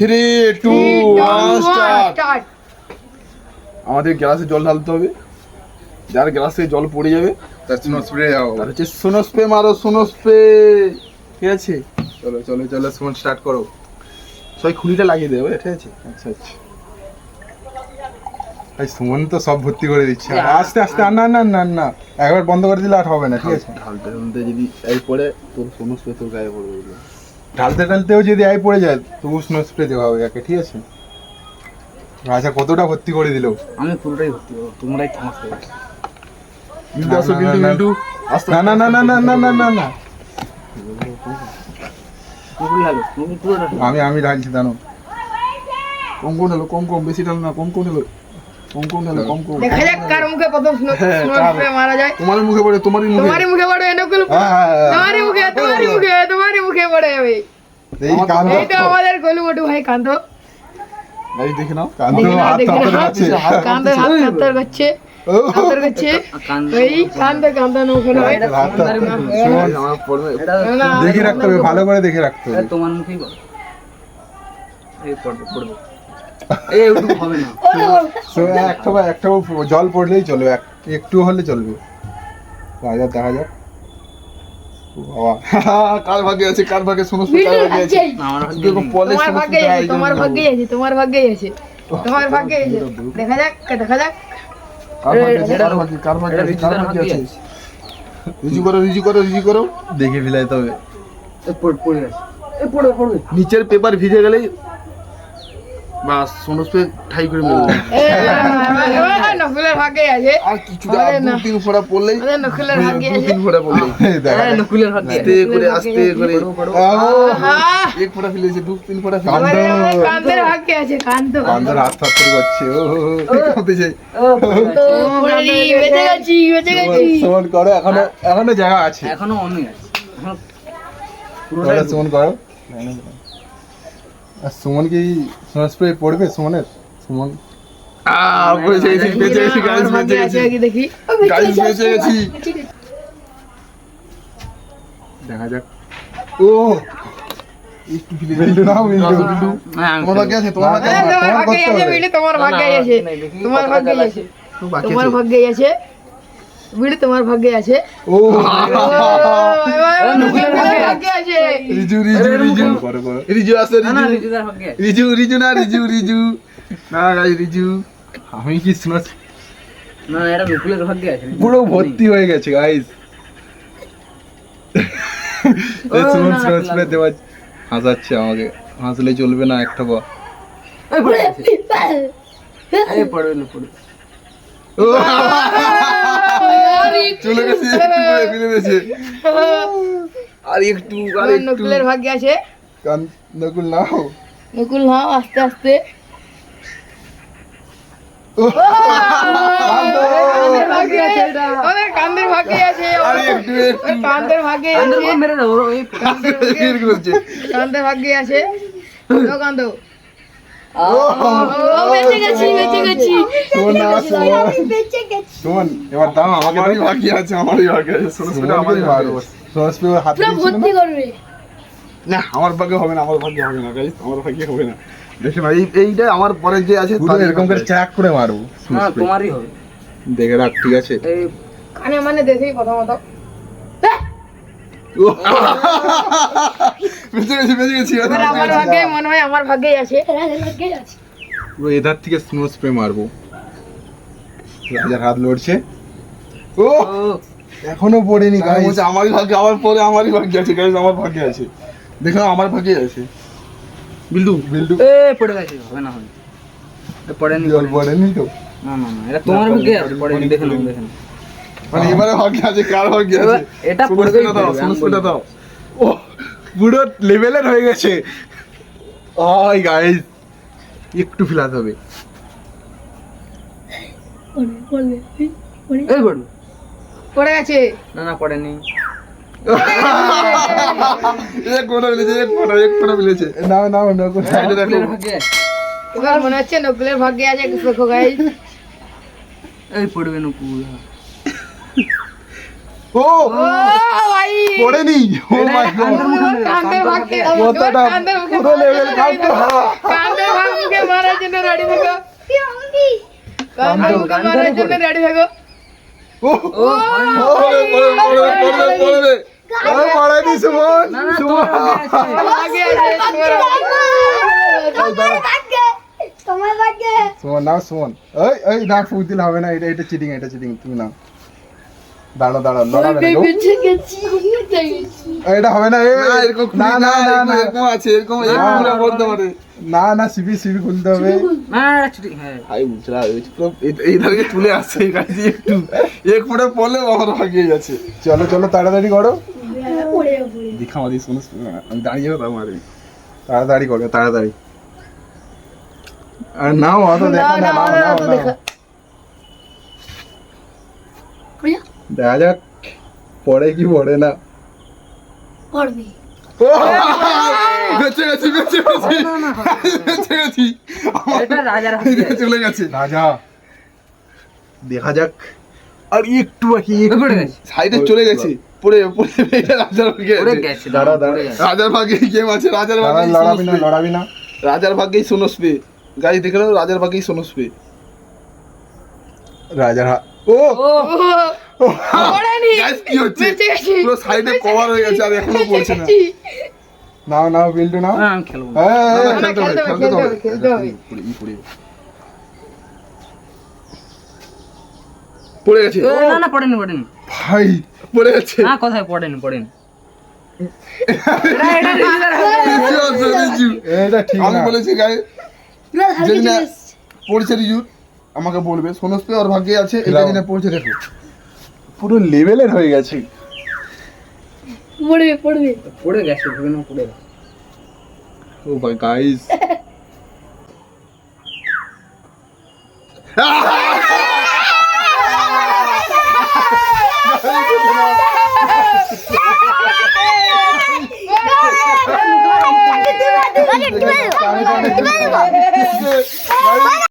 3, 2, 1 start. আমাদের গ্লাসে জল ঢালতে হবে, যার গ্লাসে জল পড়ে যাবে তার সোনো স্প্রে যাও। তার হচ্ছে সোনো স্প্রে মারো, সোনো স্প্রে। ঠিক আছে, চলো চলো চলো সোন স্টার্ট করো। সবাই খুলিটা লাগিয়ে দেবে, ঠিক আছে? আচ্ছা আচ্ছা। ভাই সুমন তো সব ভর্তি করে দিচ্ছে। আস্তে আস্তে, না না না না, একবার বন্ধ করে দিলে আর হবে না। ঠিক আছে, ঢালতে ঢালতে যদি এই পড়ে তোর সোনো স্প্রে তোর গায়ে পড়বে। ঢালতে ঢালতেও যদি আই পড়ে যায় তবু স্নো স্প্রে দেওয়া হবে একে। ঠিক আছে, রাজা কতটা ভর্তি করে দিল। আমি পুরোটাই ভর্তি করবো, তোমরাই থামাস করো। বিল্টু আসো, বিল্টু বিল্টু আস্তে। না না না না না না না না না, পুরোটা আমি ঢালছি জানো। কম কম ঢালো, কম কম, বেশি ঢালো না, কম কম ঢালো, কম কম ঢালো, কম কম। দেখা যাক কার মুখে প্রথম স্নো স্প্রে মারা যায়। তোমার মুখে পড়ে, তোমারই মুখে। তোমারই মুখে পড়ে, নকুল তোমারই মুখে পড়ে যাবে। এই কান্দ, এই তো আমাদের গোলু মোটু ভাই কান্ত। গাইস দেখে নাও, কান্দ হাত দেখে নাও, কাঁপতে যাচ্ছে। কান্দের হাত কাতর করছে, কাতর করছে। এই কান্দে নৌকো ভাই। আমার পড়বে। দেখে রাখতে হবে, ভালো করে দেখে রাখতে হবে। তোমার মুখেই বল। এই পড়বে পড়বে, এই ওটুকু হবে না। So, একটা জল পড়লেই চলবে, একটু হলে চলবে। রাজা দেখা যাক। ও বাবা, কার ভাগ্যে আছে, কার ভাগ্যে সোনো স্প্রে, কার ভাগ্যে আছে? না, আমার ভাগ্যে দেখো নেই। পলে তোমার ভাগ্যে আছে, তোমার ভাগ্যে আছে, তোমার ভাগ্যে আছে, তোমার ভাগ্যে আছে। দেখা যাক, দেখা যাক। কার ভাগ্যে আছে, কার ভাগ্যে, কার ভাগ্যে আছে, কার ভাগ্যে আছে? রিজু করো, রিজু করো, রিজু করো। দেখে ফেলাইতে হবে। এই পড়ে গেছে, এই পড়বে। নিচের পেপার ভিজে গেলেই বাস সোনো স্প্রে ঠাই করে মেরে দেবে। নকুলের ভাগ্যে আছে, আর কিছুটা দু তিন ফোঁটা পড়লেই, আমাদের নকুলের ভাগ্যে দু আছে। তিন ফোঁটা পড়লেই এই দেখা এই যাক। নকুলের ভাগ্যে আস্তে করে, আস্তে করে। আহা, এক ফোঁটা ফেলেছে, দু তিন ফোঁটা কান্দ। ফেলেছে। আমাদের কান্দের ভাগ্যে আছে, কান্ত। কান্দের হাত ফাত্তর করছে। কাঁদতে চাই। তো পুরি বেঁচে গেছি, বেঁচে গেছি। সুমন করো, এখনো জায়গা আছে। এখনো অনেক আছে, এখনো করো, পুরোটাই সুমন করো। আর সুমন কি স্নো স্প্রে পড়বে সুমনের? সুমন বেঁচে গেছি, বেঁচে গেছি, গাইস আমার বেঁচে ভাগ্যে আছে গেছি, কি দেখি। গাইস বেঁচে গেছি। দেখা যাক। ও একটু ফেলে বিল্টু নাও, বিল্টু। হ্যাঁ, আমি তোমার ভাগ্যে আছে, তোমার ভাগ্যে আছে। তোমার ভাগ্যে আছে বিড়ি, তোমার ভাগ্যে আছে, তোমার ভাগ্যে আছে, তোমার ভাগ্যে আছে বিড়ি, তোমার ভাগ্যে আছে। ও এবার নকুলের ভাগ্যে আছে। রিজু, রিজু, রিজু, করো করো। রিজু আছে, না না, রিজু, রিজুদার ভাগ্যে আছে। রিজু, রিজু না, রিজু, রিজু না, গাইস রিজু। আমি কি স্নো না না, এটা নকুলের ভাগ্যে আছে। পুরো ভর্তি হয়ে গেছে গাইস। সুমন স্নো স্প্রে দেওয়া হাসাচ্ছে আমাকে। হাসলে চলবে না, একটা বা এই পড়ে গেছে, এই পড়বে। ও, চলে গেছে, একটু করে ফেলে দিয়েছে। আর একটু, আর একটু। নকুলের ভাগ্যে আছে। কান নকুল নাও। নকুল নাও, আস্তে আস্তে। কান্দের ভাগ্যে আছে এটা। ওদের কান্দের ভাগ্যে আছে, আর একটু, একটু। ওই কান্দের ভাগ্যে আছে, আন্দর মেরে দাও, এই বের করছে। কান্দের ভাগ্যে আছে। ও কান্দ, ও বেঁচে গেছি, বেঁচে গেছি। সুমন না, সুমন এবার দাও আমাকে। আমারই ভাগ্যে আছে, আমারই ভাগ্যে আছে। সোনো স্প্রে আমারই ভাগ্যে আছে। স্নো স্প্রে হাত দিয়েছিল না? করবে। না, আমার ভাগ্যে হবে না, আমার ভাগ্যে হবে না গাইস, আমার ভাগ্যে হবে না। দেখে না, এইটা আমার পরে যে আছে পুরো তারই এরকম করে ভাগ্যে আছে। চ্যাক করে মারবো স্নো না, স্প্রে। তোমারই হবে। দেখে রাখ, ঠিক আছে? এই কানে মানে দেখেই প্রথমত ও, বেঁচে গেছি, বেঁচে গেছি। এবার আমার ভাগ্যে মনে হয়, আমার ভাগ্যেই আছে, রাজের ভাগ্যেই আছে। পুরো এধার থেকে স্নো স্প্রে মারবো। রাজার হাত লড়ছে। ও এখনো পড়েনি আমি গাইস। বলছি, আমারই ভাগ্যে, আমার পরে আমারই ভাগ্যে আছে গাইস, আমার ভাগ্যে আছে। দেখো আমার ভাগ্যে আছে। বিল্টু, বিল্টু পড়ে গেছে, হবে না, হবে না। এই পড়েনি, জল পড়েনি তো? না না না, এটা তোমার ভাগ্যে আছে, পড়েনি। দেখে নাও, দেখে নাও। মানে এবারে ভাগ্যে আছে, কার ভাগ্যে আছে? এটা সোনো পড়বেই স্প্রেটা দাও, পড়বে, সোনো আমি স্প্রেটা বলবো। দাও। ও পুরো লেভেলের হয়ে গেছে। ওই গাইস একটু ফেলাতে হবে। এই পড়বে। পড়ে গেছে। না না, পড়েনি। এক ফোঁটা মিলেছে, এক ফোঁটা মিলেছে। নাও নাও নকুল। এটা দেখো। নকুলের ভাগ্যে আছে। এবার মনে হচ্ছে নকুলের ভাগ্যে আছে, দেখো গাইস। এই পড়বে নকুল। ও ভাই পড়েনি ও মাই গড কান্দের ভাগকে কতটা কান্দের মুখে পুরো লেভেল কাটতো কান্দের ভাগকে মারার জন্য রেডি থাকো কান্দের মুখে মারার জন্য রেডি থাকো ও পড়বে ও পড়েনি সুমন সুমন আগে আছে সুমন নাও সুমন এই এই না ফুক দিলে হবে না, এটা এটা চিটিং, এটা চিটিং, তুমি নাও। দাঁড়াও দাঁড়াও লড়াবে না গো। এটা হবে না এ না এরকম না না না না এরকম আছে এরকম এরকম বলতে পারে না না সিবি সিবি খুলতে হবে। না ছুটি হ্যাঁ ভাই বুঝলা এই ধারে চলে আসছে এই কাছে একটু এক ফুটে পড়লে আমার ভাগিয়ে যাচ্ছে চলো চলো তাড়াতাড়ি করো, দেখা মারি শুনিস আমি দাঁড়িয়ে যাবো আমার তাড়াতাড়ি করো তাড়াতাড়ি। আর নাও অত দেখো না, নাও নাও নাও। দেখা যাক পড়ে কি পড়ে না। বেঁচে গেছি বেঁচে গেছি বেঁচে গেছি এটা রাজার হাতে চলে গেছে রাজা দেখা যাক আর একটু বাকি পড়ে গেছে সাইডে চলে গেছে পড়ে পড়ে এটা রাজার ভাগে পড়ে আছে। গেছে দাঁড়া, দাঁড়া। পড়ে গেছে। রাজার ভাগে গেম আছে রাজার ভাগে লড়াবি না লড়াবি না। রাজার ভাগ্যেই সোনস পে গাইস দেখে নাও রাজার ভাগ্যেই সোনস পে রাজার ও ও পড়েনি গাইস কি হচ্ছে বেঁচে গেছি পুরো সাইডে কভার হয়ে গেছে আর এখনো পড়ছে না নাও নাও বিল্ডু নাও। না, আমি খেলবো না। এই, না, এই, খেলতে হবে খেলতে হবে, খেলতে হবে খেলতে হবে। পড়ে গেছে এ, না না পড়েনি পড়েনি ভাই পড়ে গেছে না কোথায় পড়েনি পড়েনি এটা নিজের হাতে। এটা ঠিক আমি না। বলেছি গাই যেদিন পড়ছে রিজু আমাকে বলবে সোনস পে ওর ভাগ্যে আছে এটা খেলাও। দিনে পড়ছে দেখো পুরো লেভেলের হয়ে গেছে। পড়বে পড়বে পড়ে গেছে ভেবে না পড়ে গেছে ও ভাই গাইস Dale, dale, dale.